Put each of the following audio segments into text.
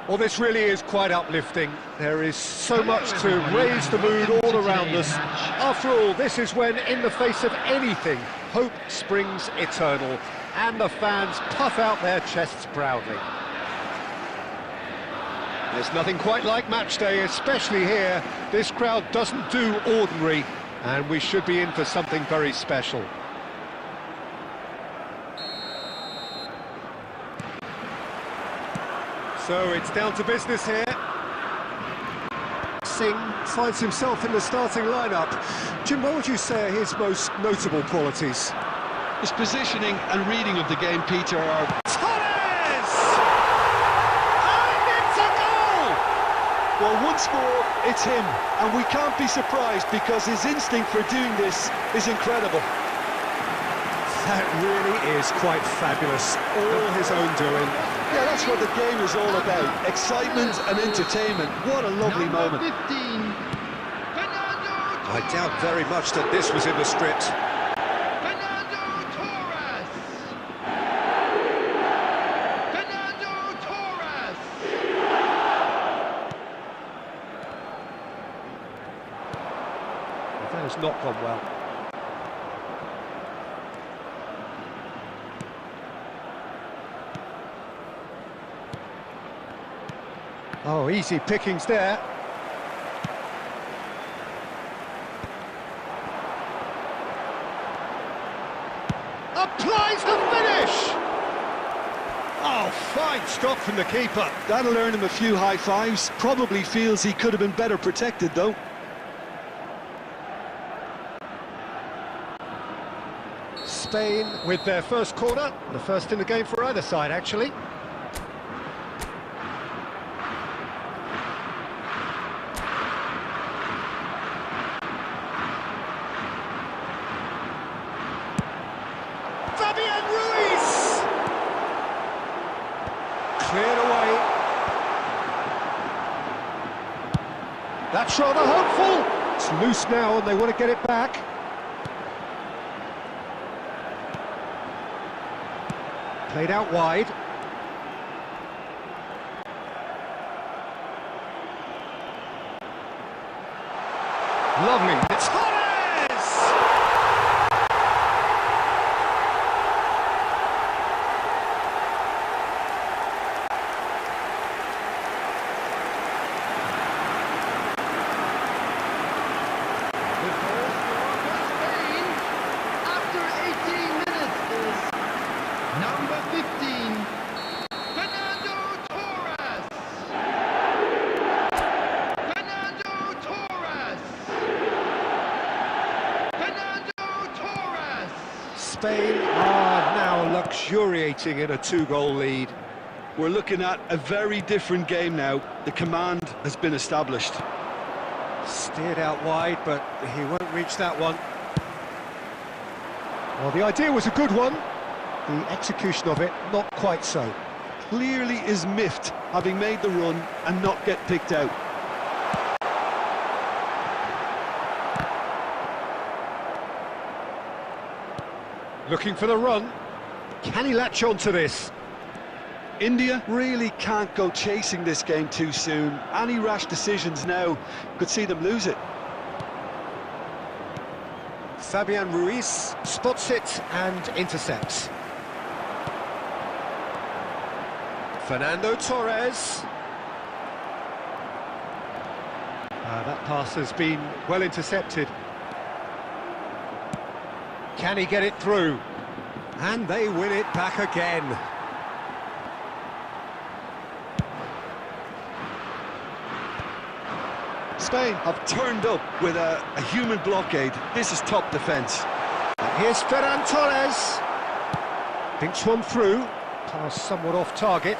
Well, this really is quite uplifting. There is so much to raise the mood all around us. After all, this is when, in the face of anything, hope springs eternal, and the fans puff out their chests proudly. There's nothing quite like match day, especially here. This crowd doesn't do ordinary, and we should be in for something very special. So it's down to business here. Singh finds himself in the starting lineup. Jim, what would you say are his most notable qualities? His positioning and reading of the game, Peter, are... Torres! And it's a goal! Well, once more, it's him, and we can't be surprised because his instinct for doing this is incredible. That really is quite fabulous. All his own doing. Yeah, that's what the game is all about. Excitement and entertainment. What a lovely moment. 15, I doubt very much that this was in the script. Fernando Torres. Fernando Torres. That has not gone well. Oh, easy pickings there. Applies the finish! Oh, fine stop from the keeper. That'll earn him a few high fives. Probably feels he could have been better protected, though. Spain with their first corner. The first in the game for either side, actually. Cleared away. That's rather hopeful. It's loose now and they want to get it back. Played out wide. Lovely. It's Number 15, Fernando Torres. Fernando Torres. Fernando Torres. Spain are now now luxuriating in a two-goal lead. We're looking at a very different game now. The command has been established. Steered out wide, but he won't reach that one. Well, the idea was a good one. The execution of it, not quite so. Clearly is miffed, having made the run and not get picked out. Looking for the run. Can he latch on to this? India really can't go chasing this game too soon. Any rash decisions now could see them lose it. Fabian Ruiz spots it and intercepts. Fernando Torres. That pass has been well intercepted. Can he get it through? And they win it back again. Spain have turned up with a human blockade. This is top defence. Here's Ferran Torres. Thinks one through. Pass somewhat off target.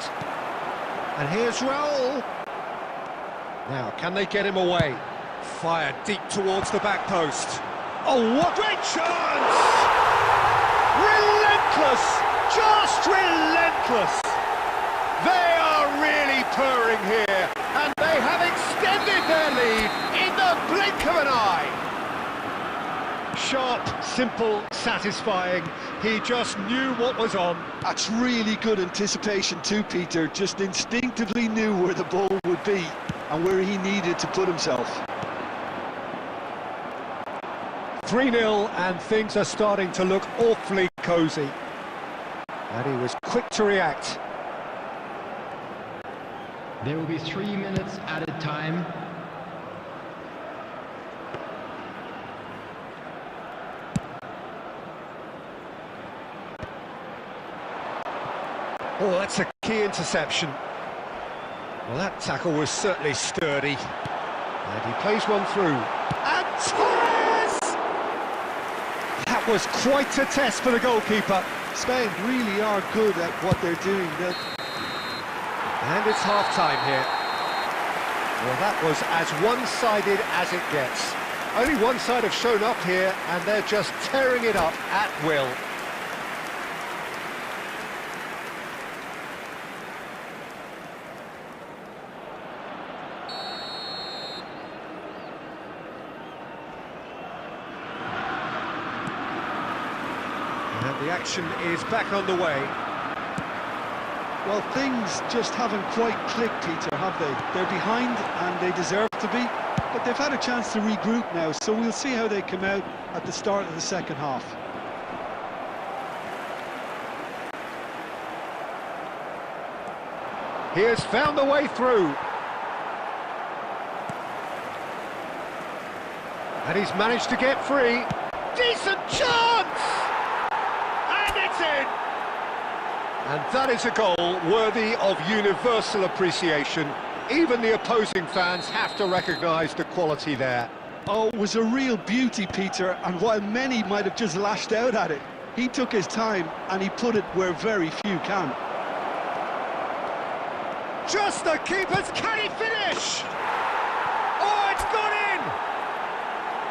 And here's Raul. Now, can they get him away? Fired deep towards the back post. Oh, what great chance! Relentless! Just relentless! They are really purring here, and they have extended their lead in the blink of an eye. Sharp, simple, satisfying. He just knew what was on. That's really good anticipation too, Peter. Just instinctively knew where the ball would be and where he needed to put himself. 3-0, and things are starting to look awfully cosy. And he was quick to react. There will be 3 minutes added time. Oh, that's a key interception. Well, that tackle was certainly sturdy. And he plays one through. And Torres! That was quite a test for the goalkeeper. Spain really are good at what they're doing. And it's half-time here. Well, that was as one-sided as it gets. Only one side have shown up here, and they're just tearing it up at will. And the action is back on the way. Well, things just haven't quite clicked, Peter, have they? They're behind and they deserve to be, but they've had a chance to regroup now, so we'll see how they come out at the start of the second half. He has found the way through. And he's managed to get free. Decent chance! And it's in! And that is a goal worthy of universal appreciation. Even the opposing fans have to recognise the quality there. Oh, it was a real beauty, Peter, and while many might have just lashed out at it, he took his time and he put it where very few can. Just the keeper's, can he finish? Oh, it's gone in!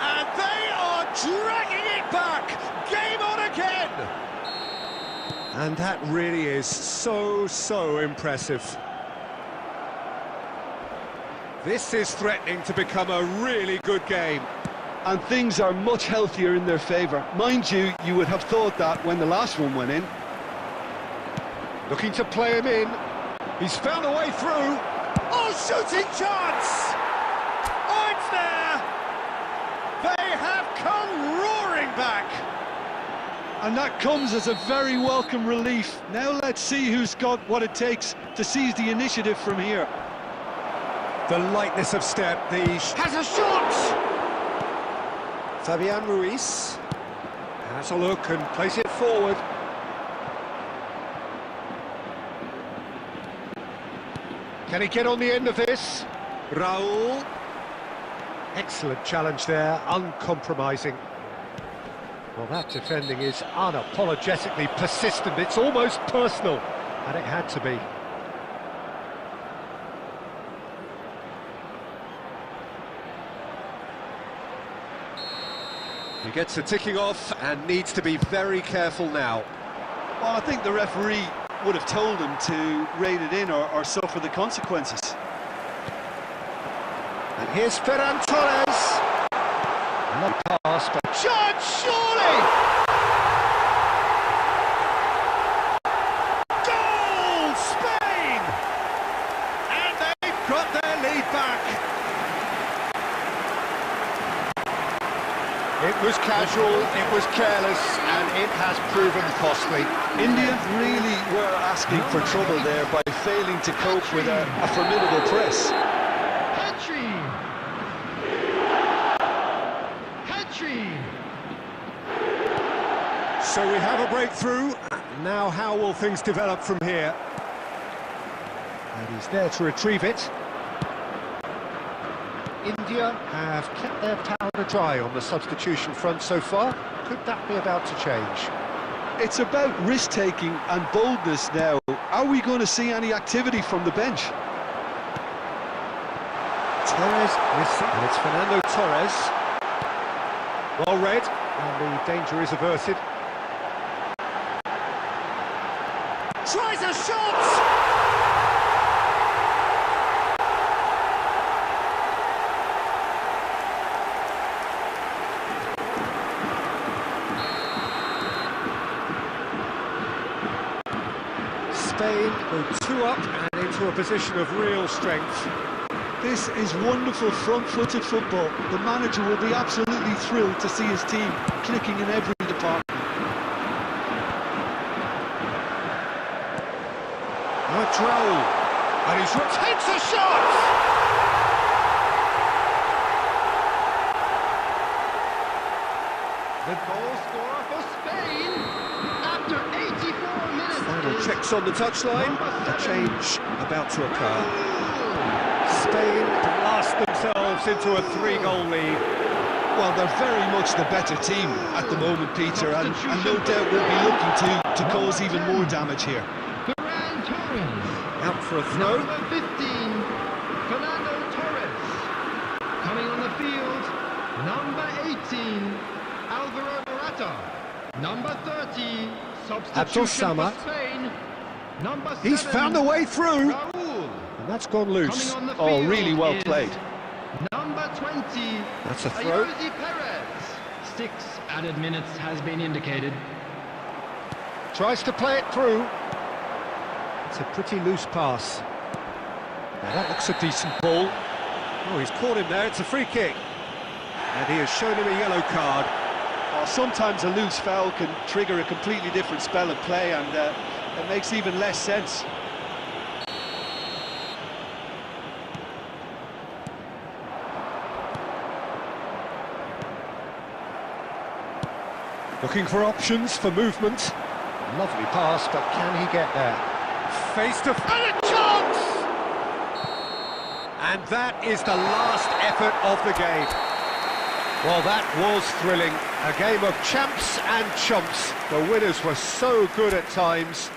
And they are dragging it back! Game on again! And that really is so impressive. This is threatening to become a really good game. And things are much healthier in their favour. Mind you, you would have thought that when the last one went in. Looking to play him in. He's found a way through. Oh, shooting chance! Oh, it's there! They have come roaring back! And that comes as a very welcome relief. Now let's see who's got what it takes to seize the initiative from here. The lightness of step, has a shot! Fabian Ruiz has a look and plays it forward. Can he get on the end of this? Raul. Excellent challenge there, uncompromising. Well, that defending is unapologetically persistent. It's almost personal, and it had to be. He gets the ticking off and needs to be very careful now. Well, I think the referee would have told him to rein it in or suffer the consequences. And here's Ferran Torres. Lovely pass, but shot, surely! Goal, Spain! And they've got their lead back. It was casual, it was careless, and it has proven costly. India really were asking for trouble there by failing to cope with a formidable press. So we have a breakthrough. Now how will things develop from here? And he's there to retrieve it. India have kept their powder dry on the substitution front so far. Could that be about to change? It's about risk-taking and boldness now. Are we going to see any activity from the bench? Torres, and it's Fernando Torres. Well read, and the danger is averted. Tries a shot! Spain go 2 up and into a position of real strength. This is wonderful front-footed football. The manager will be absolutely thrilled to see his team clicking in every department. Droll, and he takes a shot! The goal scorer for Spain after 84 minutes. Final checks on the touchline. A change about to occur. Spain blast themselves into a 3-goal lead. Well, they're very much the better team at the moment, Peter, and no doubt will be looking to cause even more damage here. Out for a throw. Number 15, Fernando Torres. Coming on the field, number 18, Alvaro Morata. Number 30, substitution Abdul Samad. for Spain. Number 7, He's found a way through. Raul. And that's gone loose. Coming on the Oh, field really well is played. Number 20, That's a throw. Ayoze Perez. 6 added minutes has been indicated. Tries to play it through. It's a pretty loose pass. Now that looks a decent ball. Oh, he's caught him there. It's a free kick. And he has shown him a yellow card. Sometimes a loose foul can trigger a completely different spell of play, and it makes even less sense. Looking for options for movement. Lovely pass, but can he get there? Face to face, and a chance! And that is the last effort of the game. Well, that was thrilling. A game of champs and chumps. The winners were so good at times.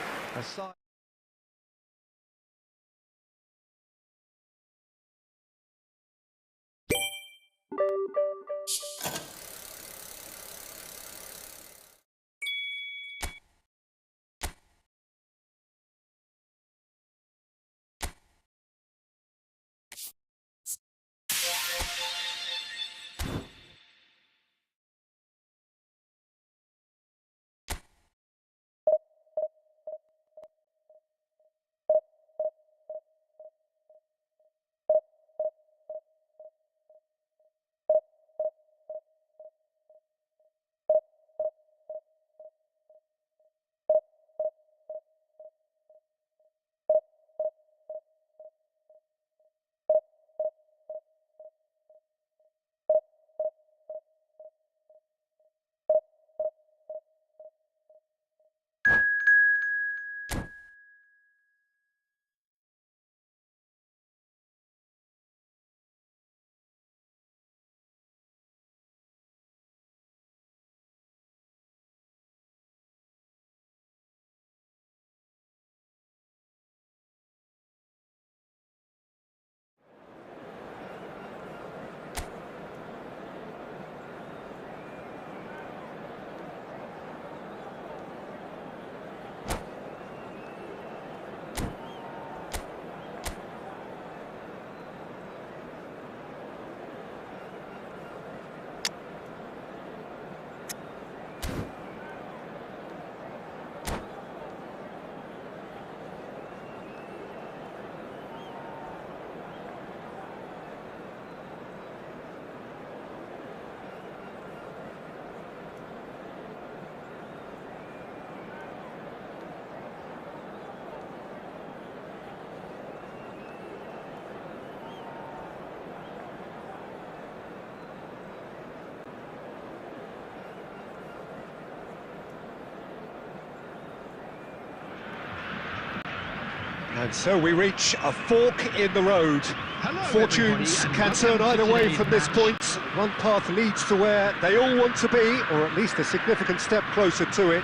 And so we reach a fork in the road. Hello, Fortunes everybody, and can turn welcome to either way today's from this match. point. One path leads to where they all want to be, or at least a significant step closer to it.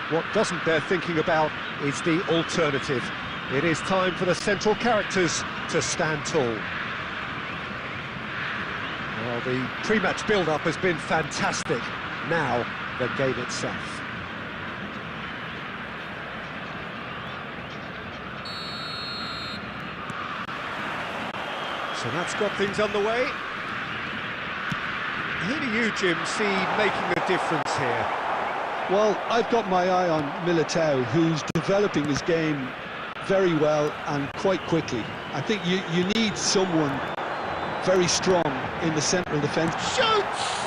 What doesn't bear thinking about is the alternative. It is time for the central characters to stand tall. Well, the pre-match build-up has been fantastic. Now, the game itself. So that's got things underway. Who do you, Jim, see making the difference here? Well, I've got my eye on Militao, who's developing his game very well and quite quickly. I think you need someone very strong in the central defence. Shoots!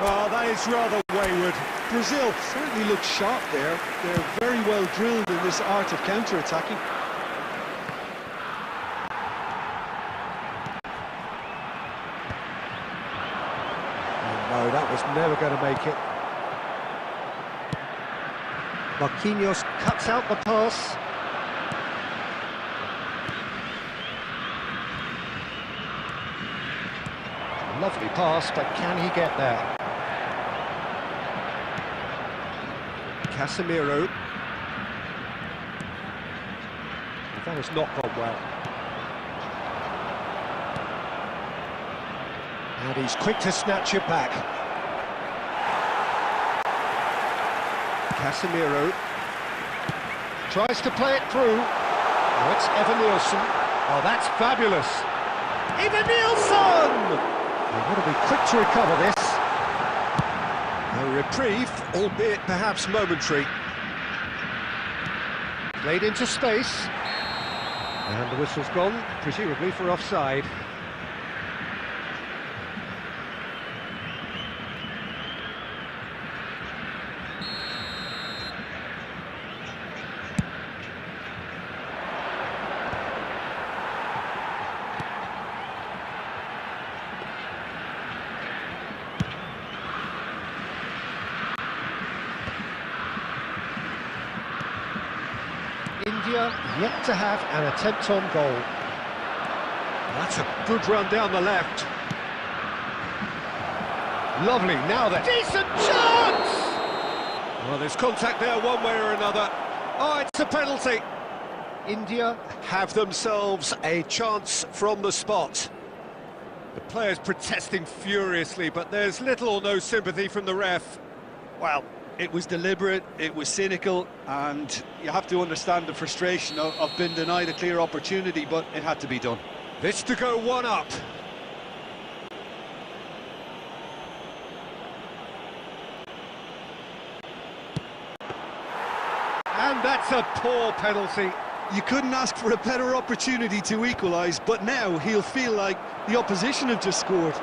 Oh, that is rather wayward. Brazil certainly looks sharp there. They're very well drilled in this art of counter-attacking. No, that was never going to make it. Marquinhos cuts out the pass. Lovely pass, but can he get there? Casemiro. That has not gone well. And he's quick to snatch it back. Casemiro tries to play it through. Oh, it's Evan Nielsen. Oh, that's fabulous. Evan Nielsen! They want to be quick to recover this. A reprieve, albeit perhaps momentary. Played into space. And the whistle's gone, presumably for offside. India yet to have an attempt on goal. That's a good run down the left. Lovely, now then. Decent chance! Well, there's contact there one way or another. Oh, it's a penalty. India have themselves a chance from the spot. The players protesting furiously, but there's little or no sympathy from the ref. Well, it was deliberate, it was cynical, and you have to understand the frustration of being denied a clear opportunity, but it had to be done. This to go one up. And that's a poor penalty. You couldn't ask for a better opportunity to equalise, but now he'll feel like the opposition have just scored.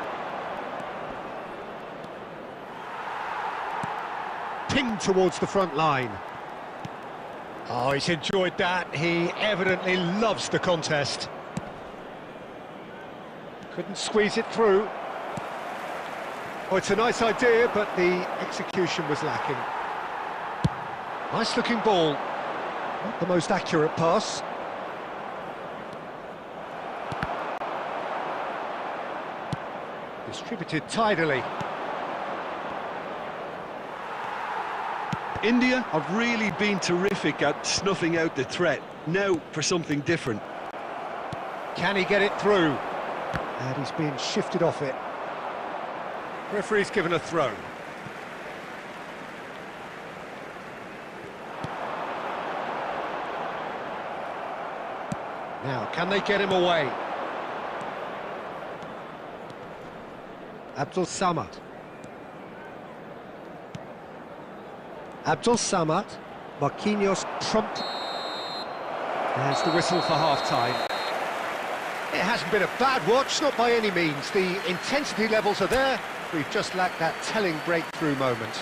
Pinged towards the front line. Oh, he's enjoyed that. He evidently loves the contest. Couldn't squeeze it through. Oh, it's a nice idea, but the execution was lacking. Nice looking ball. Not the most accurate pass. Distributed tidily. India have really been terrific at snuffing out the threat. Now for something different. Can he get it through? And he's being shifted off it. Referee's given a throw. Now, can they get him away? Abdul Samad. Abdul Samad. Marquinhos prompt. There's the whistle for half-time. It hasn't been a bad watch, not by any means. The intensity levels are there. We've just lacked that telling breakthrough moment.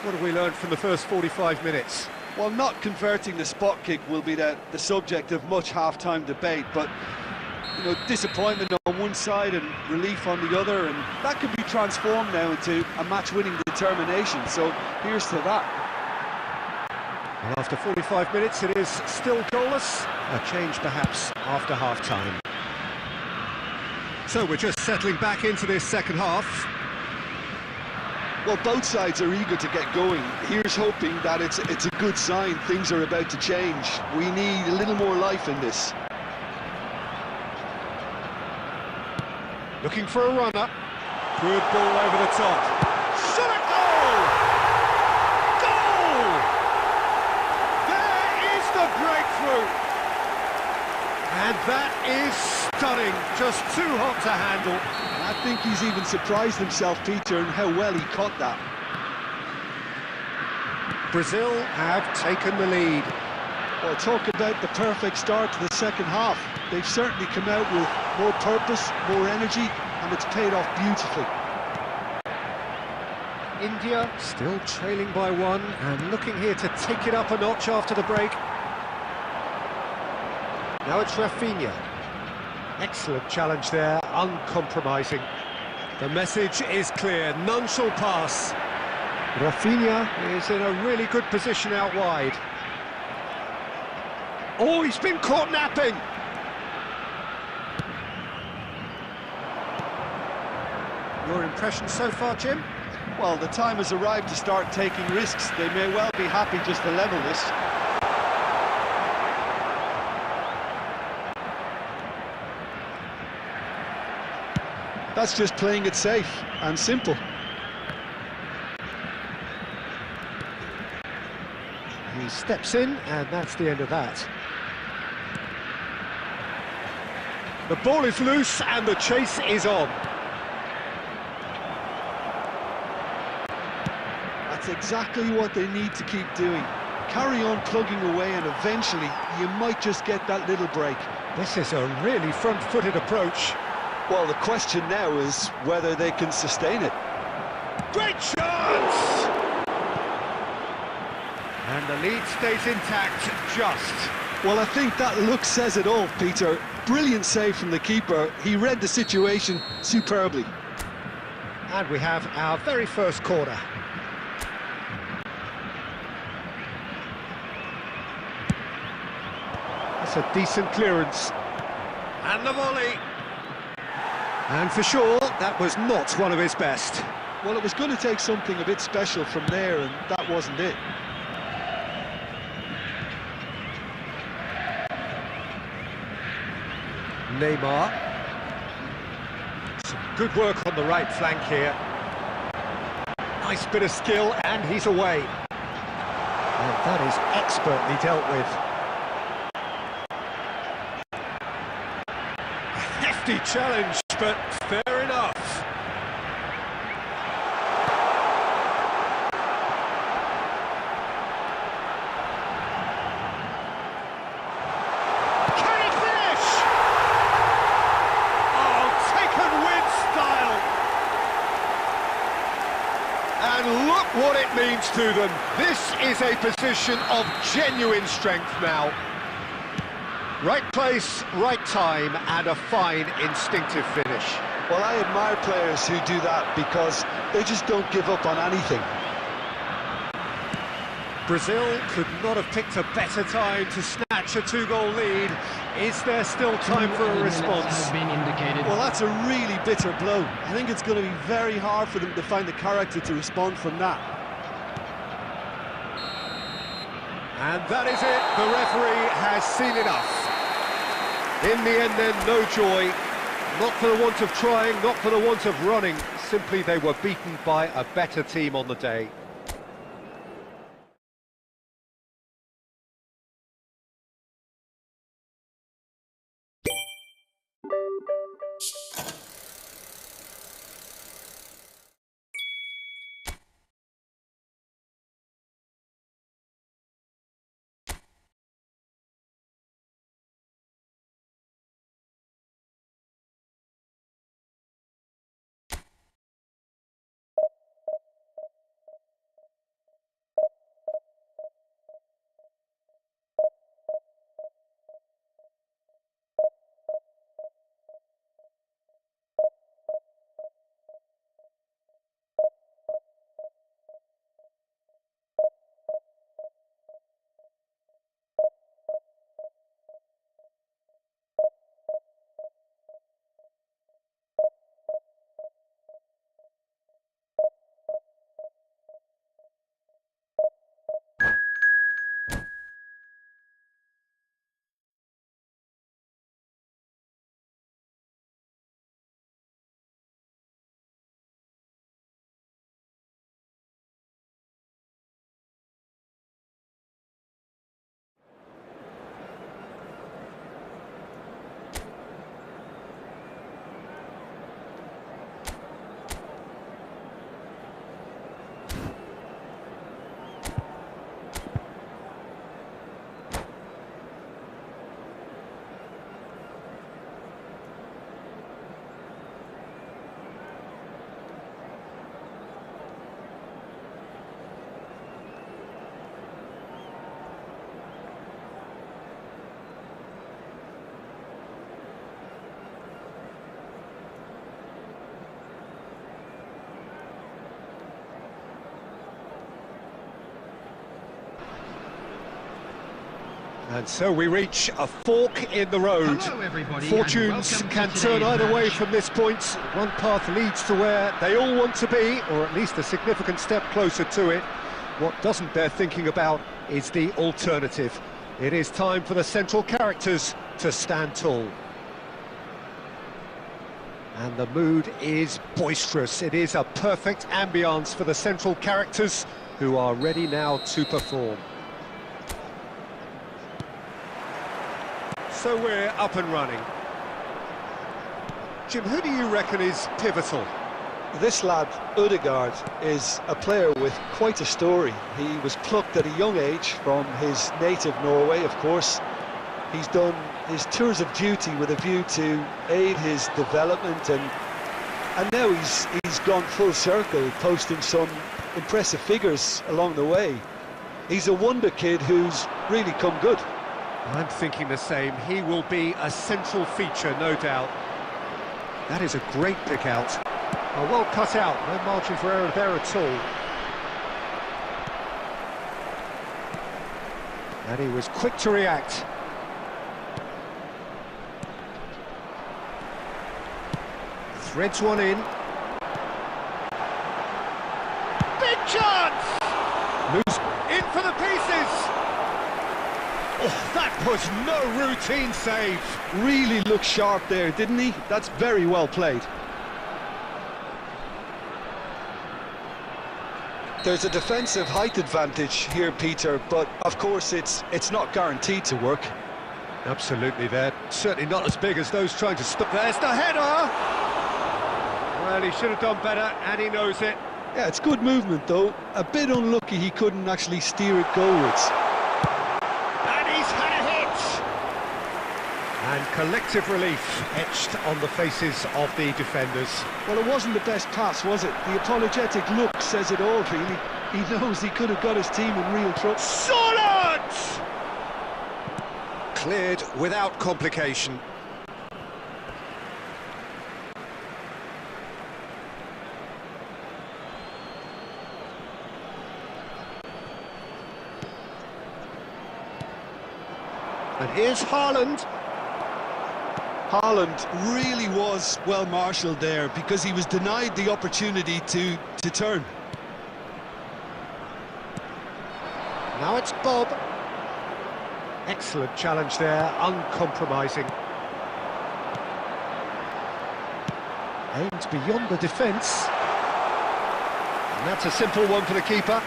What have we learned from the first 45 minutes? Well, not converting the spot kick will be the subject of much half-time debate, but you know, disappointment on one side and relief on the other, and that could be transformed now into a match-winning determination, so here's to that. And after 45 minutes, it is still goalless. A change perhaps after half-time. So we're just settling back into this second half. Well, both sides are eager to get going. Here's hoping that it's a good sign. Things are about to change. We need a little more life in this. Looking for a runner. Good ball over the top. Shot at goal! Goal! There is the breakthrough! And that is stunning. Just too hot to handle. I think he's even surprised himself, Peter, in how well he caught that. Brazil have taken the lead. Well, talk about the perfect start to the second half. They've certainly come out with more purpose, more energy, and it's paid off beautifully. India still trailing by one and looking here to take it up a notch after the break. Now it's Rafinha. Excellent challenge there, uncompromising. The message is clear, none shall pass. Rafinha is in a really good position out wide. Oh, he's been caught napping! Your impression so far, Jim? Well, the time has arrived to start taking risks. They may well be happy just to level this. That's just playing it safe and simple. He steps in, and that's the end of that. The ball is loose, and the chase is on. That's exactly what they need to keep doing. Carry on plugging away, and eventually you might just get that little break. This is a really front-footed approach. Well, the question now is whether they can sustain it. Great chance! And the lead stays intact, just. Well, I think that look says it all, Peter. Brilliant save from the keeper. He read the situation superbly. And we have our very first corner. That's a decent clearance. And the volley. And for sure, that was not one of his best. Well, it was going to take something a bit special from there, and that wasn't it. Neymar. Some good work on the right flank here. Nice bit of skill, and he's away. And that is expertly dealt with. A hefty challenge, but fair enough. And look what it means to them. This is a position of genuine strength now. Right place, right time, and a fine instinctive finish. Well, I admire players who do that because they just don't give up on anything. Brazil could not have picked a better time to snatch a two-goal lead. Is there still time for a response? Has been indicated. Well, that's a really bitter blow. I think it's going to be very hard for them to find the character to respond from that. And that is it. The referee has seen enough. In the end then, no joy. Not for the want of trying, not for the want of running. Simply they were beaten by a better team on the day. And so we reach a fork in the road. Hello, everybody, and Fortunes welcome to can turn today's either way match. from this point. One path leads to where they all want to be, or at least a significant step closer to it. What doesn't bear thinking about is the alternative. It is time for the central characters to stand tall. And the mood is boisterous. It is a perfect ambience for the central characters, who are ready now to perform. So we're up and running. Jim, who do you reckon is pivotal? This lad, Ødegaard, is a player with quite a story. He was plucked at a young age from his native Norway, of course. He's done his tours of duty with a view to aid his development, and now he's gone full circle, posting some impressive figures along the way. He's a wonder kid who's really come good. I'm thinking the same. He will be a central feature, no doubt. That is a great pick out. Oh, well cut out, no margin for error there at all. And he was quick to react. Threads one in. Big chance! Moves in for the pieces! Oh, that was no routine save. Really looked sharp there, didn't he? That's very well played. There's a defensive height advantage here, Peter, but of course it's not guaranteed to work. Absolutely, they're certainly not as big as those trying to stop. There's the header! Well, he should have done better, and he knows it. Yeah, it's good movement though. A bit unlucky he couldn't actually steer it goalwards. And he's had a hit! And collective relief etched on the faces of the defenders. Well, it wasn't the best pass, was it? The apologetic look says it all, really. He knows he could have got his team in real trouble. Solid! Cleared without complication. And here's Haaland. Haaland really was well marshalled there because he was denied the opportunity to turn. Now it's Bob. Excellent challenge there, uncompromising. Aimed beyond the defence. And that's a simple one for the keeper.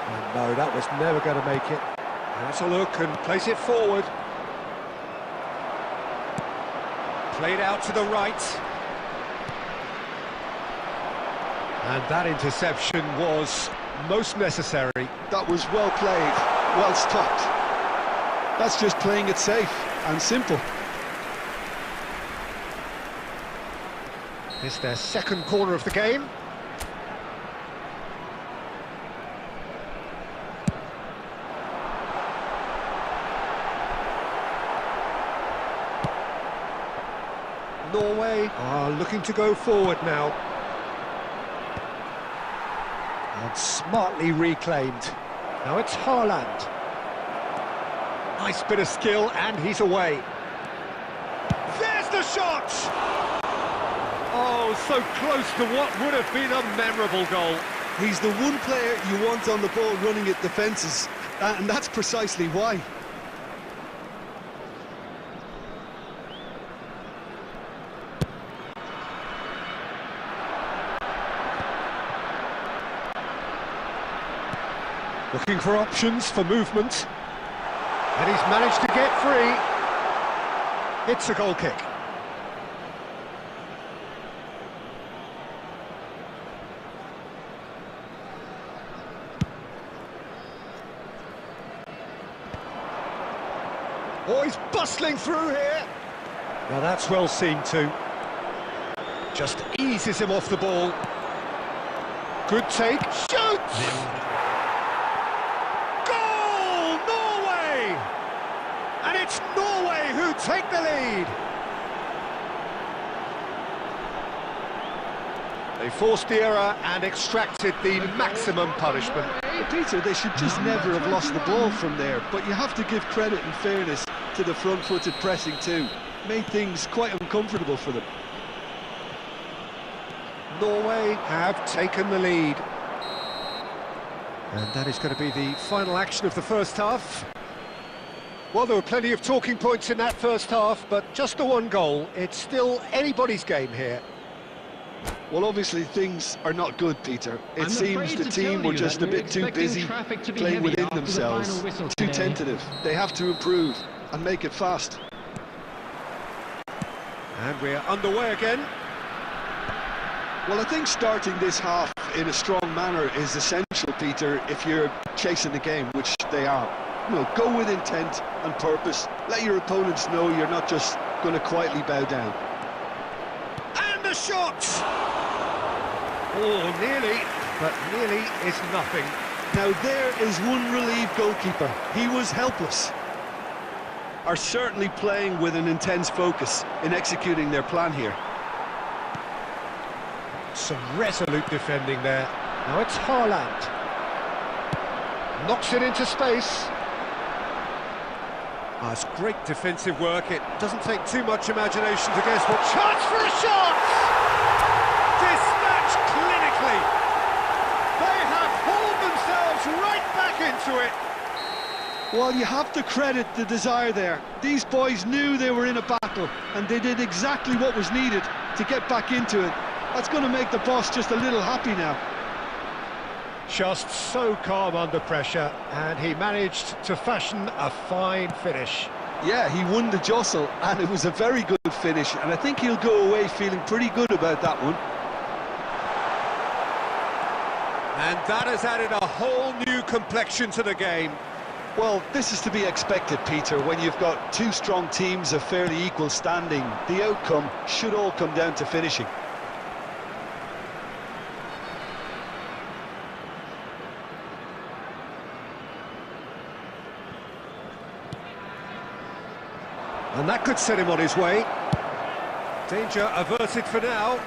And no, that was never going to make it. That's a look and place it forward. Played out to the right. And that interception was most necessary. That was well played, well stopped. That's just playing it safe and simple. It's their second corner of the game. Norway are looking to go forward now. And smartly reclaimed. Now it's Haaland. Nice bit of skill, and he's away. There's the shot! Oh, so close to what would have been a memorable goal. He's the one player you want on the ball running at defences, and that's precisely why. Looking for options for movement. And he's managed to get free. It's a goal kick. Oh, he's bustling through here. Now that's well seen too. Just eases him off the ball. Good take. Shoots! And it's Norway who take the lead. They forced the error and extracted the maximum punishment. Peter, they should just never have lost the ball from there, but you have to give credit and fairness to the front-footed pressing too. Made things quite uncomfortable for them. Norway have taken the lead. And that is going to be the final action of the first half. Well, there were plenty of talking points in that first half, but just the one goal. It's still anybody's game here. Well, obviously things are not good, Peter. It seems the team were just a bit too busy playing within themselves, too tentative. They have to improve and make it fast. And we're underway again. Well, I think starting this half in a strong manner is essential, Peter, if you're chasing the game, which they are. You know, go with intent and purpose. Let your opponents know you're not just going to quietly bow down. And the shot! Oh, nearly, but nearly is nothing. Now there is one relieved goalkeeper. He was helpless. Are certainly playing with an intense focus in executing their plan here. Some resolute defending there. Now it's Haaland. Knocks it into space. Oh, it's great defensive work. It doesn't take too much imagination to guess what... Chance for a shot! Dispatched clinically. They have hauled themselves right back into it. Well, you have to credit the desire there. These boys knew they were in a battle, and they did exactly what was needed to get back into it. That's going to make the boss just a little happy now. Just so calm under pressure, and he managed to fashion a fine finish. Yeah, he won the jostle, and it was a very good finish, and I think he'll go away feeling pretty good about that one. And that has added a whole new complexion to the game. Well, this is to be expected, Peter. When you've got two strong teams of fairly equal standing, the outcome should all come down to finishing. And that could set him on his way. Danger averted for now.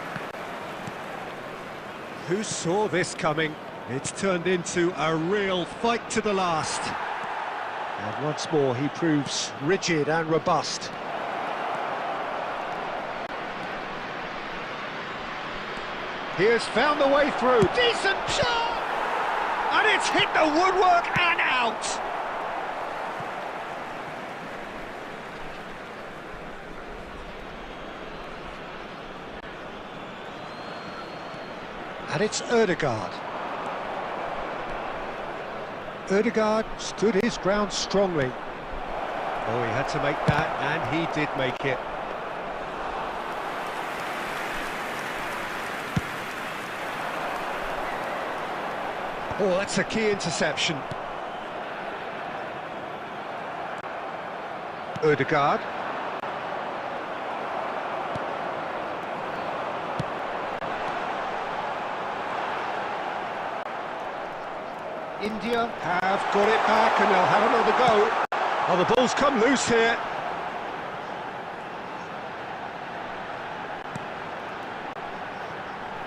Who saw this coming? It's turned into a real fight to the last. And once more he proves rigid and robust. He has found the way through. Decent shot! And it's hit the woodwork and out! And it's Ødegaard. Ødegaard stood his ground strongly. Oh, he had to make that, and he did make it. Oh, that's a key interception. Ødegaard. India have got it back and they'll have another go. Oh, the ball's come loose here.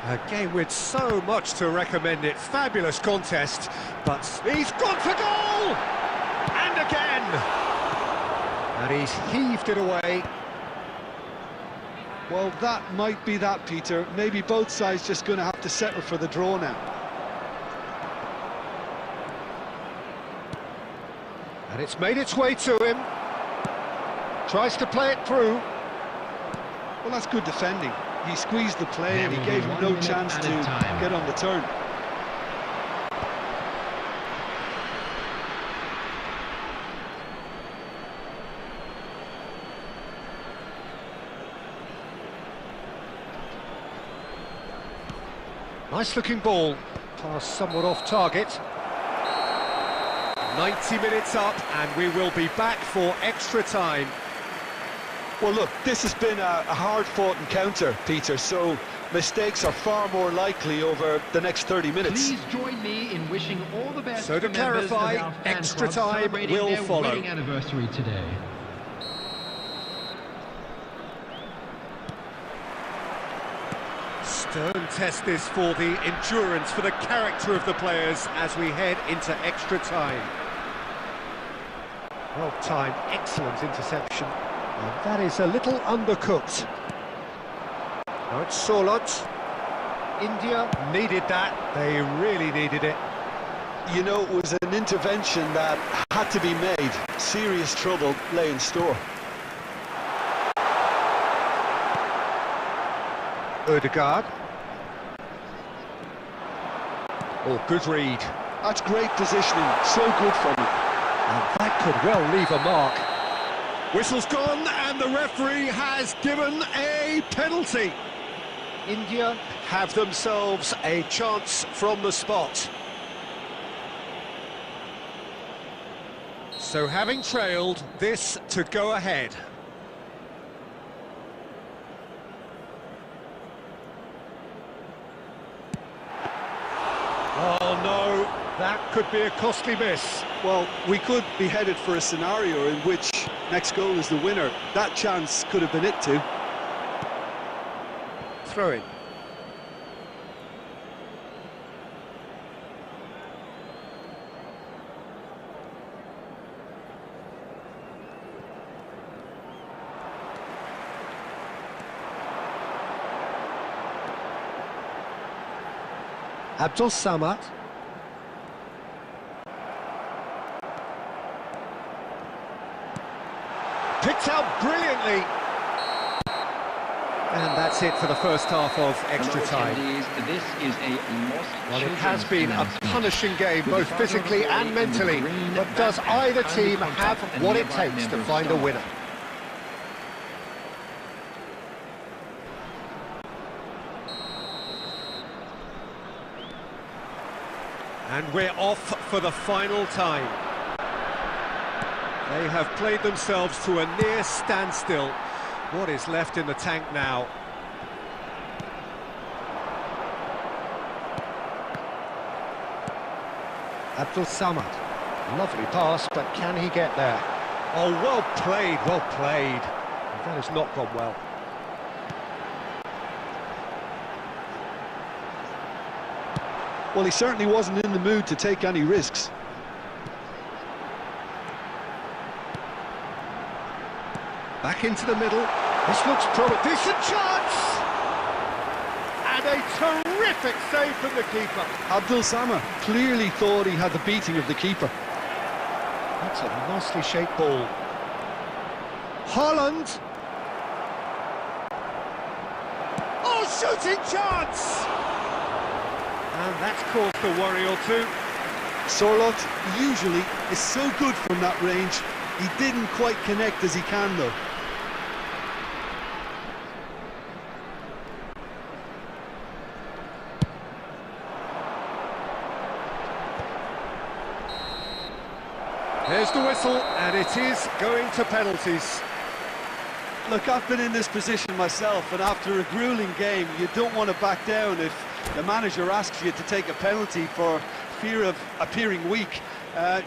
A game with so much to recommend it. Fabulous contest, but he's gone for goal! And again! And he's heaved it away. Well, that might be that, Peter. Maybe both sides just going to have to settle for the draw now. And it's made its way to him. Tries to play it through. Well, that's good defending. He squeezed the play and he gave him no chance to get on the turn. Nice looking ball. Pass somewhat off target. 90 minutes up and we will be back for extra time. Well, look, this has been a hard-fought encounter, Peter, so mistakes are far more likely over the next 30 minutes. Please join me in wishing all the best. So to clarify, extra time will follow. Wedding anniversary today. Stern test this for the endurance, for the character of the players as we head into extra time. Well timed, excellent interception. And that is a little undercooked. Now it's Solot. India needed that, they really needed it. You know, it was an intervention that had to be made. Serious trouble lay in store. Ødegaard. Oh, good read. That's great positioning, so good from him. And that could well leave a mark. Whistle's gone and the referee has given a penalty. India have themselves a chance from the spot. So having trailed, this to go ahead. Oh no, that could be a costly miss. Well, we could be headed for a scenario in which next goal is the winner. That chance could have been it too. Throw in. Abdul Samad. Picked out brilliantly. And that's it for the first half of extra time. This is a lost. Well, it has been a punishing game, both physically and mentally. But does either team have what it takes to find a winner? And we're off for the final time. They have played themselves to a near standstill. What is left in the tank now? Abdul Samad. Lovely pass, but can he get there? Oh, well played, well played. That has not gone well. Well, he certainly wasn't in the mood to take any risks. Back into the middle. This looks promising. Decent chance! And a terrific save from the keeper. Abdul Samad clearly thought he had the beating of the keeper. That's a nicely shaped ball. Haaland. Oh, shooting chance! And that's caused a worry or two. Sorloth usually is so good from that range. He didn't quite connect as he can though. There's the whistle, and it is going to penalties. Look, I've been in this position myself, and after a grueling game, you don't want to back down if the manager asks you to take a penalty for fear of appearing weak.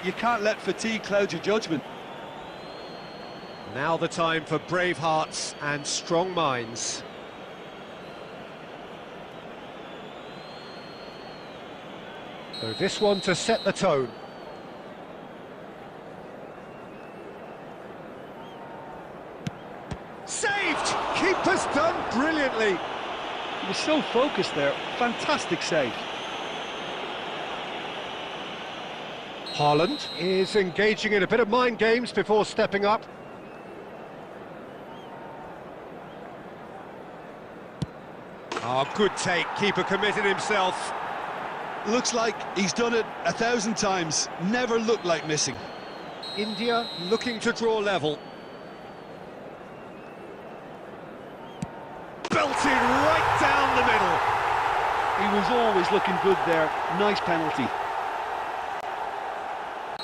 You can't let fatigue cloud your judgment. Now the time for brave hearts and strong minds. So this one to set the tone. Saved! Keeper's done brilliantly. He was so focused there. Fantastic save. Haaland is engaging in a bit of mind games before stepping up. Oh, good take. Keeper committed himself. Looks like he's done it 1,000 times. Never looked like missing. India looking to draw level. Belted right down the middle. He was always looking good there. Nice penalty.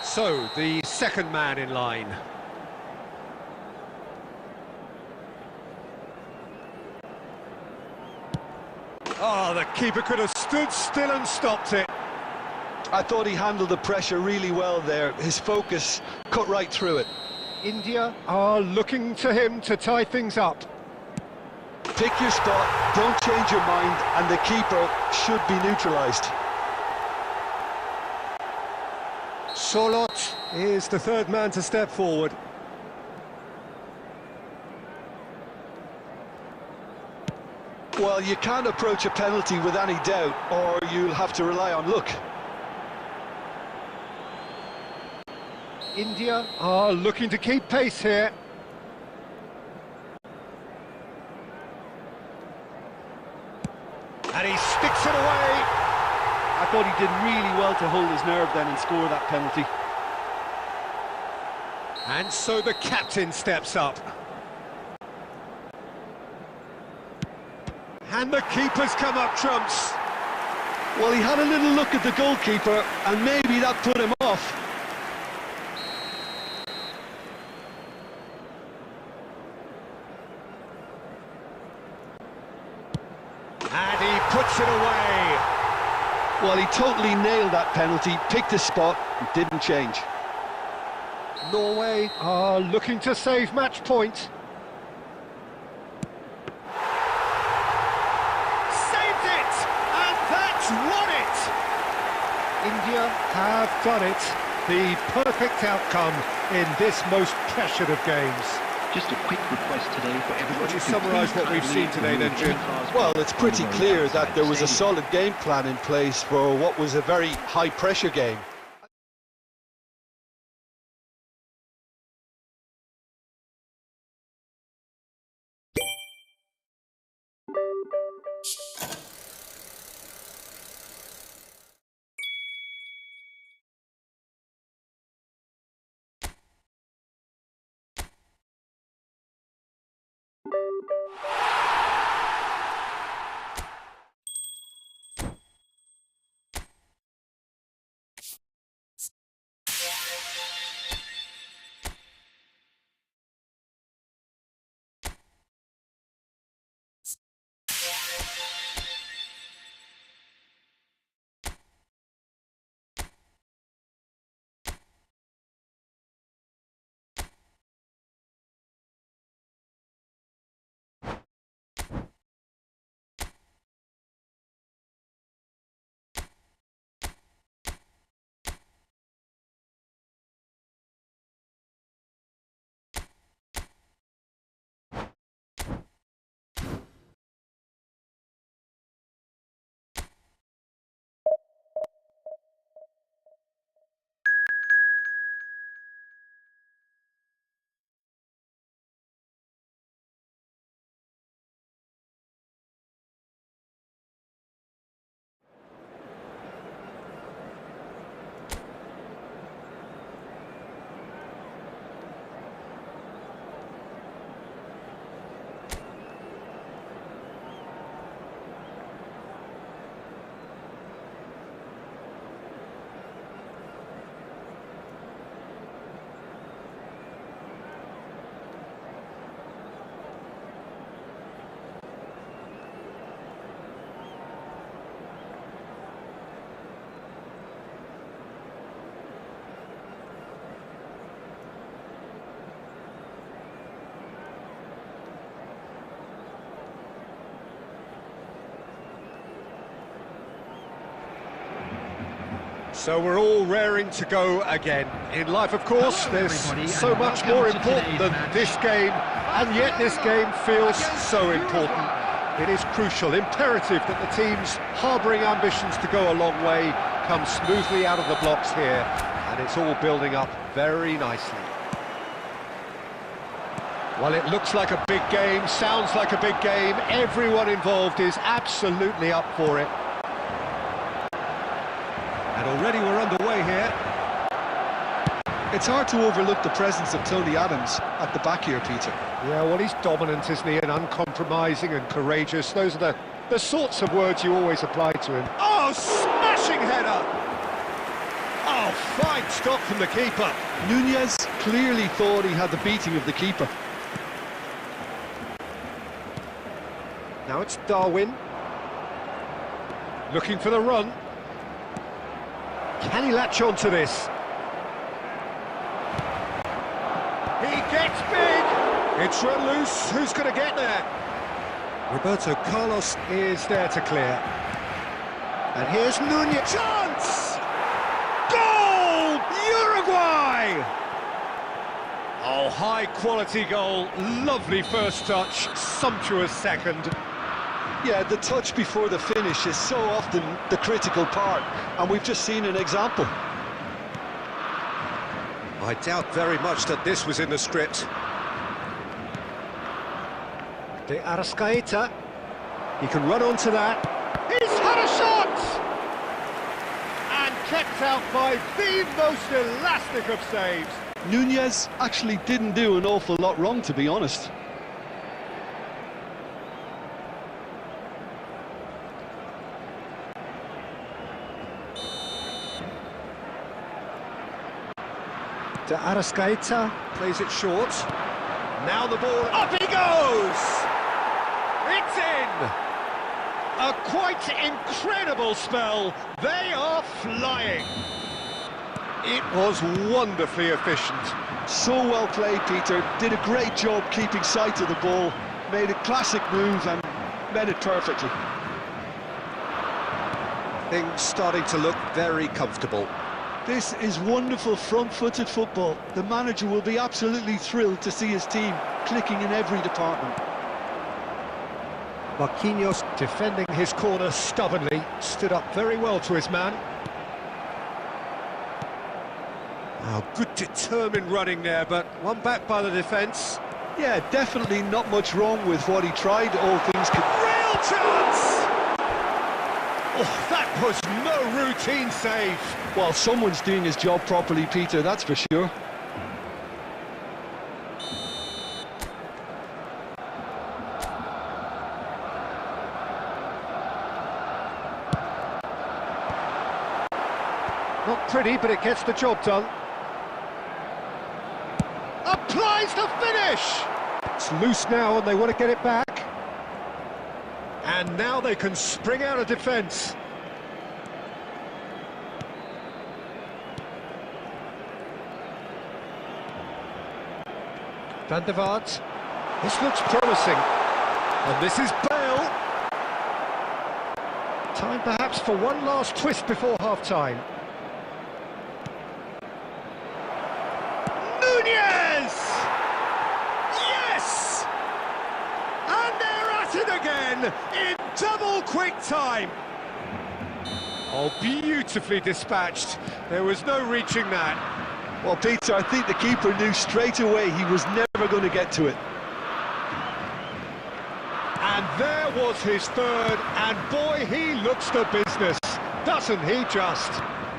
So, the second man in line. Oh, the keeper could have stood still and stopped it. I thought he handled the pressure really well there. His focus cut right through it. India are looking to him to tie things up. Pick your spot, don't change your mind, and the keeper should be neutralised. Solot is the third man to step forward. Well, you can't approach a penalty with any doubt, or you'll have to rely on luck. India are looking to keep pace here. And he sticks it away. I thought he did really well to hold his nerve then and score that penalty. And so the captain steps up. And the keeper's come up trumps. Well, he had a little look at the goalkeeper, and maybe that put him off. And he puts it away. Well, he totally nailed that penalty, picked his spot, and didn't change. Norway are looking to save match point. Saved it! And that's won it! India have done it. The perfect outcome in this most pressured of games. Just a quick request today for everybody. Would you to summarise please what we've kindly seen today then, Jim? remove cars Well, it's pretty from the clear outside that there was a stadium. solid game plan in place for what was a very high-pressure game. So we're all raring to go again. In life, of course, there's so much more important than this game, and yet this game feels so important. It is crucial, imperative that the teams harbouring ambitions to go a long way come smoothly out of the blocks here, and it's all building up very nicely. Well, it looks like a big game, sounds like a big game. Everyone involved is absolutely up for it. And already we're underway here. It's hard to overlook the presence of Tony Adams at the back here, Peter. Yeah, well, he's dominant, isn't he, and uncompromising and courageous. Those are the sorts of words you always apply to him. Oh, smashing header! Oh, fine stop from the keeper. Nunez clearly thought he had the beating of the keeper. Now it's Darwin. Looking for the run. Can he latch on to this? He gets big! It's run loose. Who's going to get there? Roberto Carlos is there to clear. And here's Nunez. Chance! Goal! Uruguay! Oh, high-quality goal. Lovely first touch, sumptuous second. Yeah, the touch before the finish is so often the critical part, and we've just seen an example. I doubt very much that this was in the script. De Arrascaeta, he can run onto that. He's had a shot! And kept out by the most elastic of saves. Nunez actually didn't do an awful lot wrong, to be honest. De Arrascaeta plays it short. Now the ball, up he goes! It's in! A quite incredible spell. They are flying. It was wonderfully efficient. So well played, Peter. Did a great job keeping sight of the ball. Made a classic move and made it perfectly. Things starting to look very comfortable. This is wonderful front-footed football. The manager will be absolutely thrilled to see his team clicking in every department. Marquinhos defending his corner stubbornly, stood up very well to his man. Oh, good determined running there, but one back by the defence. Yeah, definitely not much wrong with what he tried, all things Real chance! Oh, that was no routine save. Well, someone's doing his job properly, Peter, that's for sure. Not pretty, but it gets the job done. Applies the finish! It's loose now and they want to get it back. And now they can spring out of defence. Van der Vaart. This looks promising. And this is Bale. Time perhaps for one last twist before half-time. Nunez! Yes! And they're at it again in double quick time. Oh, beautifully dispatched. There was no reaching that. Well, Peter, I think the keeper knew straight away he was never going to get to it. And there was his third, and boy, he looks the business, doesn't he just?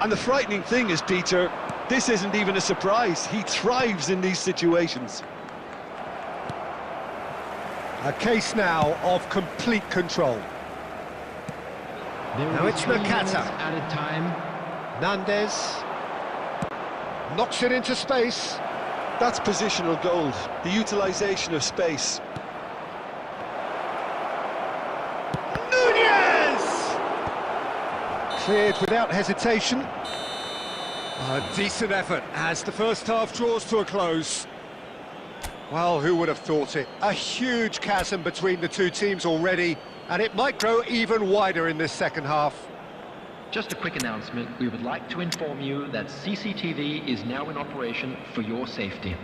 And the frightening thing is, Peter, this isn't even a surprise. He thrives in these situations. A case now of complete control. Now it's Nakata. Added time. Nandez knocks it into space. That's positional gold, the utilisation of space. Nunez! Cleared without hesitation. A decent effort as the first half draws to a close. Well, who would have thought it? A huge chasm between the two teams already, and it might grow even wider in this second half. Just a quick announcement. We would like to inform you that CCTV is now in operation for your safety.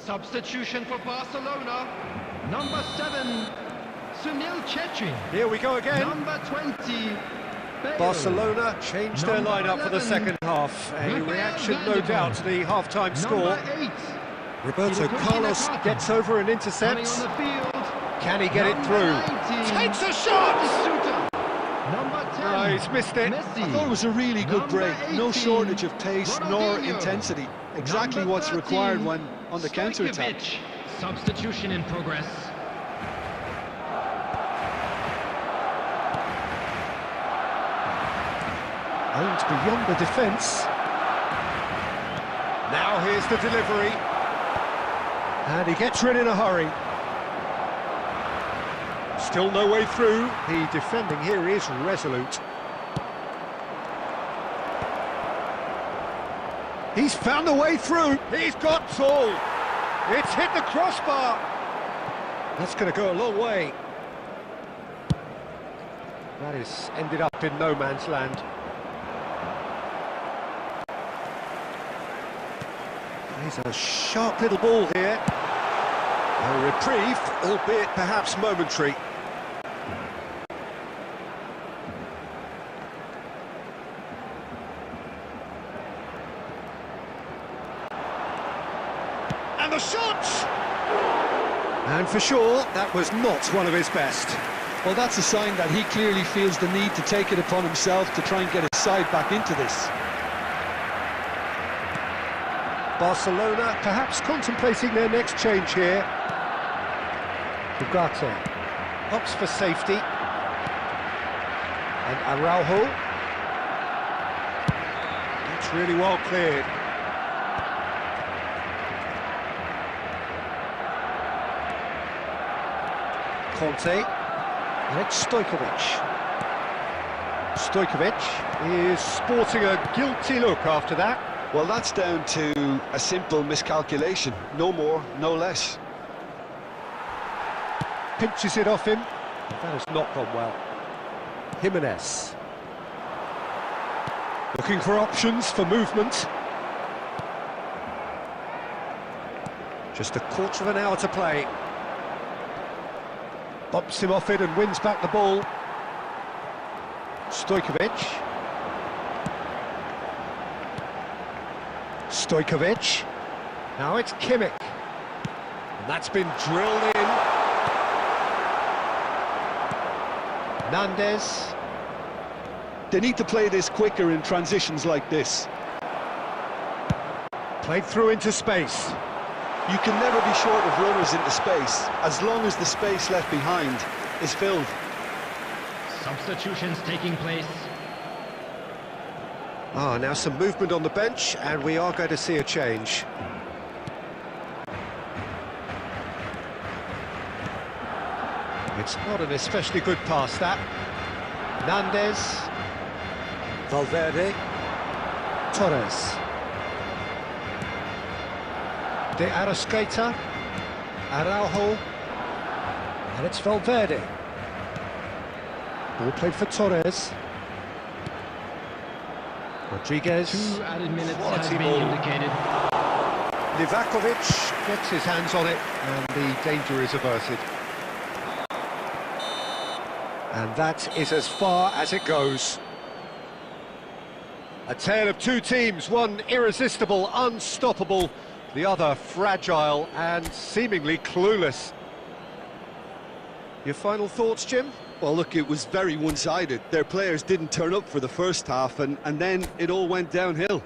Substitution for Barcelona. Number 7, Sunil Chetri. Here we go again. Number 20, Bale. Barcelona changed their lineup for the second half. A reaction, no doubt, to the half-time score. Number 8, Roberto Carlos gets over and intercepts. coming on the field. Can he get it through? 19, Takes a shot! Number 10, Oh, he's missed it. Messi. I thought it was a really good break. No 18, shortage of pace nor Ronaldinho. intensity. Exactly Number what's 13, required when on the counter-attack. Stojkovic. Substitution in progress. Aimed beyond the defence. Now here's the delivery. And he gets rid in a hurry. Still no way through. The defending here is resolute. He's found a way through. He's got tall. It's hit the crossbar. That's going to go a long way. That is ended up in no man's land. He's a sharp little ball here. A reprieve, albeit perhaps momentary. And the shot! And for sure, that was not one of his best. Well, that's a sign that he clearly feels the need to take it upon himself to try and get his side back into this. Barcelona perhaps contemplating their next change here. Ugarte opts for safety. And Araujo. That's really well cleared. Conte. And it's Stojkovic. Stojkovic is sporting a guilty look after that. Well, that's down to a simple miscalculation. No more, no less. Pinches it off him. That has not gone well. Jimenez. Looking for options for movement. Just a quarter of an hour to play. Bumps him off it and wins back the ball. Stojkovic. Stojkovic. Now it's Kimmich. And that's been drilled in. Hernandez. They need to play this quicker in transitions like this. Played through into space. You can never be short of runners into space, as long as the space left behind is filled. Substitutions taking place. Now some movement on the bench, and we are going to see a change. It's not an especially good pass, that. Hernandez. Valverde. Torres. De Arrascaeta. Araujo. And it's Valverde. Ball played for Torres. Rodriguez. 2 added minutes has Quality been ball. indicated. Livakovic gets his hands on it, and the danger is averted. And that is as far as it goes. A tale of two teams, one irresistible, unstoppable, the other fragile and seemingly clueless. Your final thoughts, Jim? Well, look, it was very one-sided. Their players didn't turn up for the first half, and then it all went downhill.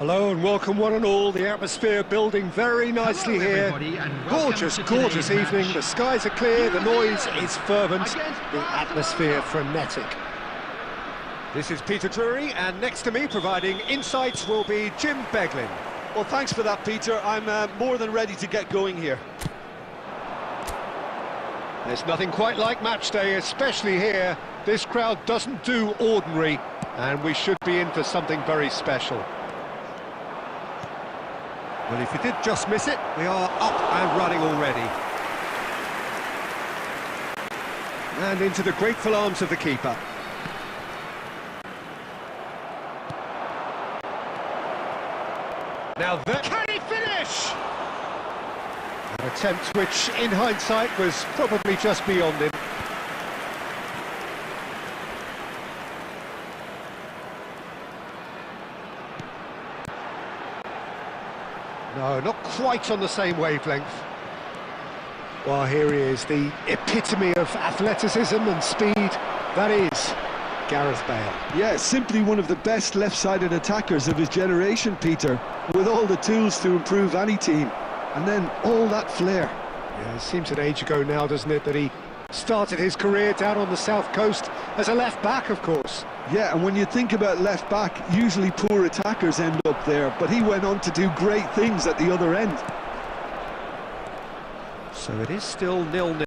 Hello and welcome one and all. The atmosphere building very nicely here. Gorgeous, gorgeous evening. The skies are clear, the noise is fervent, the atmosphere frenetic. This is Peter Drury, and next to me providing insights will be Jim Beglin. Well, thanks for that, Peter. I'm more than ready to get going here. There's nothing quite like match day, especially here. This crowd doesn't do ordinary, and we should be in for something very special. Well, if he did just miss it, we are up and running already. And into the grateful arms of the keeper. Now there... Can he finish? An attempt which, in hindsight, was probably just beyond him. No, not quite on the same wavelength. Well, here he is, the epitome of athleticism and speed. That is Gareth Bale. Yeah, simply one of the best left-sided attackers of his generation, Peter, with all the tools to improve any team. And then all that flair. Yeah, it seems an age ago now, doesn't it, that he started his career down on the south coast as a left-back, of course. Yeah, and when you think about left-back, usually poor attackers end up there, but he went on to do great things at the other end. So it is still 0-0.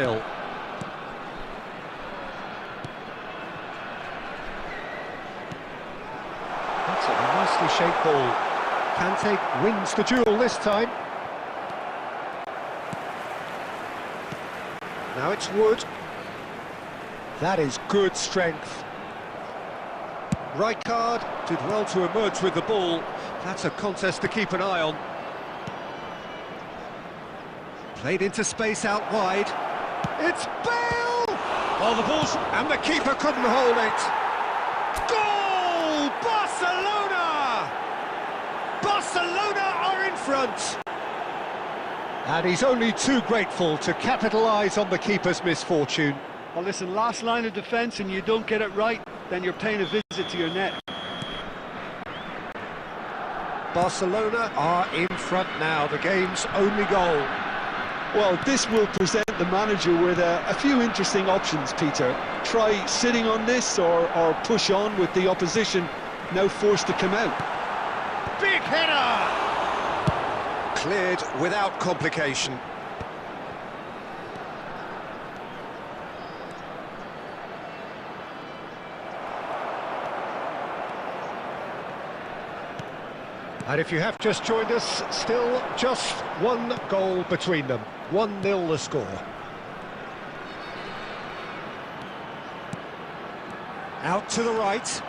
That's a nicely shaped ball. Kante wins the duel this time. Now it's Wood. That is good strength. Rijkaard did well to emerge with the ball. That's a contest to keep an eye on. Played into space out wide. It's Bale! Well, the ball's... And the keeper couldn't hold it. Goal! Barcelona! Barcelona are in front. And he's only too grateful to capitalise on the keeper's misfortune. Well, listen, last line of defence and you don't get it right, then you're paying a visit to your net. Barcelona are in front now, the game's only goal. Well, this will present the manager with a few interesting options, Peter. Try sitting on this or push on with the opposition now forced to come out. Big header! Cleared without complication. And if you have just joined us, still just one goal between them. 1-0 the score. Out to the right.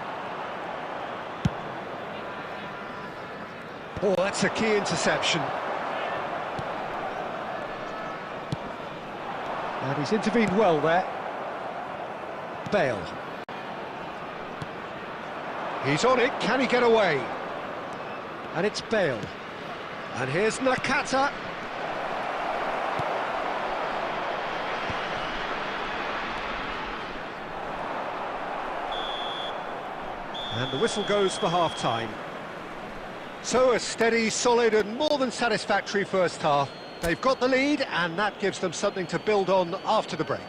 Oh, that's a key interception. And he's intervened well there. Bale. He's on it, can he get away? And it's Bale. And here's Nakata. And the whistle goes for half-time. So a steady, solid and more than satisfactory first half. They've got the lead and that gives them something to build on after the break.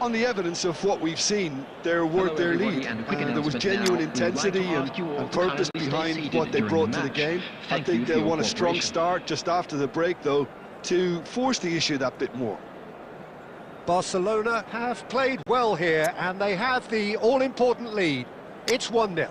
On the evidence of what we've seen, they're worth their lead. There was genuine intensity and purpose behind what they brought to the game. I think they'll want a strong start just after the break, though, to force the issue that bit more. Barcelona have played well here and they have the all-important lead. It's 1-0.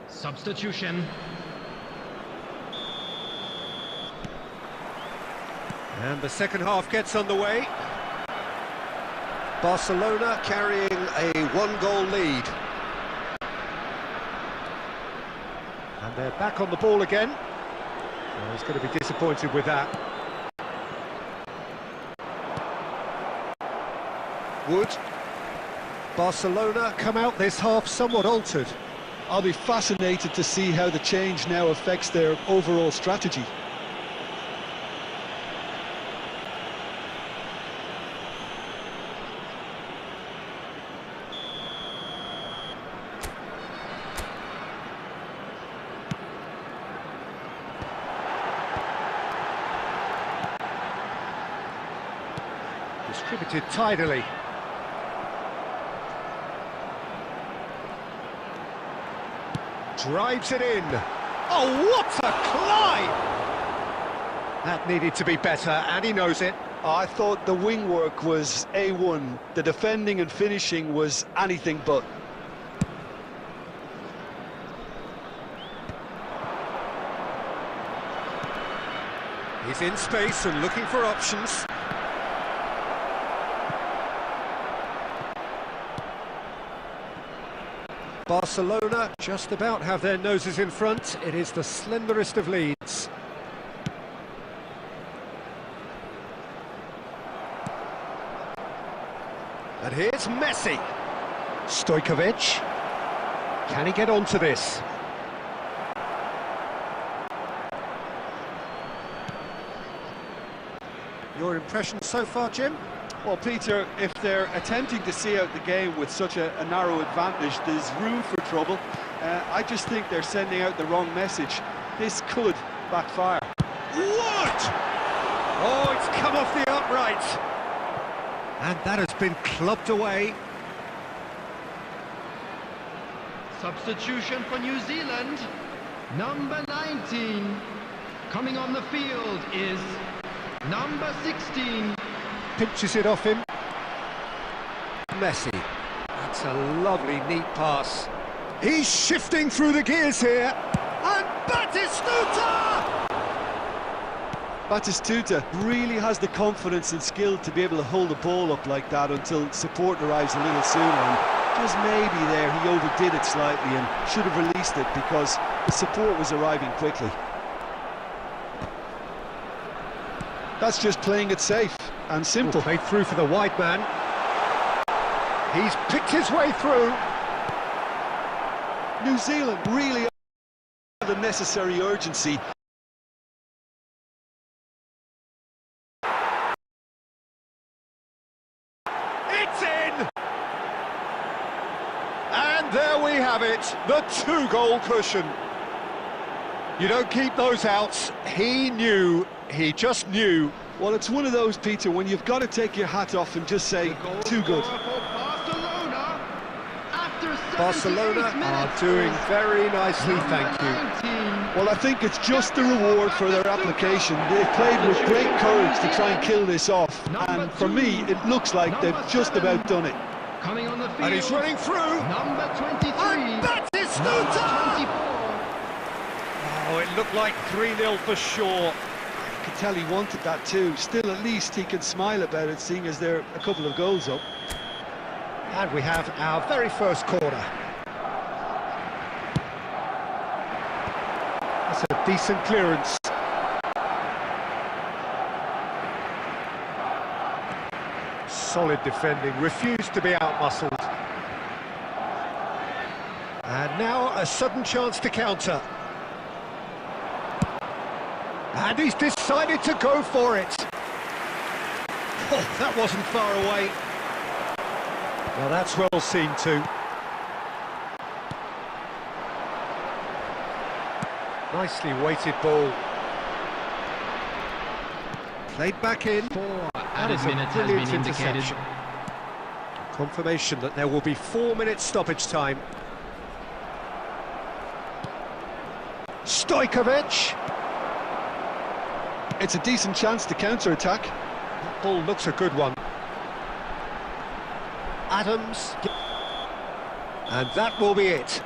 Substitution. And the second half gets underway. Barcelona carrying a one-goal lead. And they're back on the ball again. Well, he's going to be disappointed with that. Wood. Barcelona come out this half somewhat altered. I'll be fascinated to see how the change now affects their overall strategy. Distributed tidily. Drives it in. Oh, what a climb! That needed to be better, and he knows it. I thought the wing work was A1. The defending and finishing was anything but. He's in space and looking for options. Barcelona just about have their noses in front. It is the slenderest of leads. And here's Messi. Stojkovic. Can he get onto this? Your impression so far, Jim? Well, Peter, if they're attempting to see out the game with such a narrow advantage, there's room for trouble. I just think they're sending out the wrong message. This could backfire. What? Oh, it's come off the upright. And that has been clubbed away. Substitution for New Zealand. Number 19. Coming on the field is number 16. Pinches it off him. Messi. That's a lovely, neat pass. He's shifting through the gears here. And Batistuta! Batistuta really has the confidence and skill to be able to hold the ball up like that until support arrives a little sooner. And just maybe there he overdid it slightly and should have released it because the support was arriving quickly. That's just playing it safe and simple. Played through for the wide man. He's picked his way through. New Zealand really have the necessary urgency. It's in! And there we have it, the 2-goal cushion. You don't keep those outs. He knew, he just knew. Well, it's one of those, Peter, when you've got to take your hat off and just say, too good. Barcelona are doing very nicely, thank you. Well, I think it's just the reward for their application. They've played with great courage to try and kill this off. And for me, it looks like they've just about done it. Coming on the field. And he's running through. Number 23. And Batistuta! Oh, it looked like 3-0 for sure. I could tell he wanted that too. Still, at least he can smile about it, seeing as they're a couple of goals up. And we have our very first corner. That's a decent clearance. Solid defending, refused to be outmuscled. And now a sudden chance to counter. And he's decided to go for it. Oh, that wasn't far away. Well, that's well seen too. Nicely weighted ball. Played back in. That is a brilliant interception. Confirmation that there will be 4 minutes stoppage time. Stojkovic. It's a decent chance to counter-attack. That ball looks a good one. Adams. And that will be it.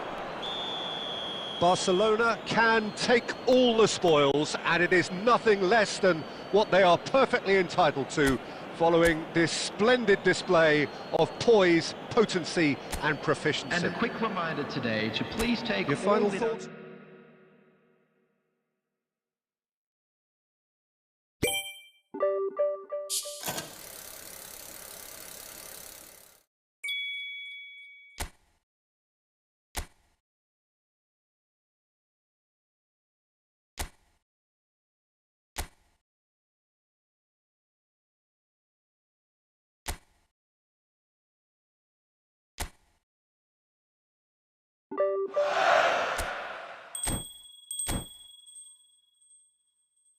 Barcelona can take all the spoils, and it is nothing less than what they are perfectly entitled to, following this splendid display of poise, potency and proficiency. And a quick reminder today to please take your final all the... thoughts?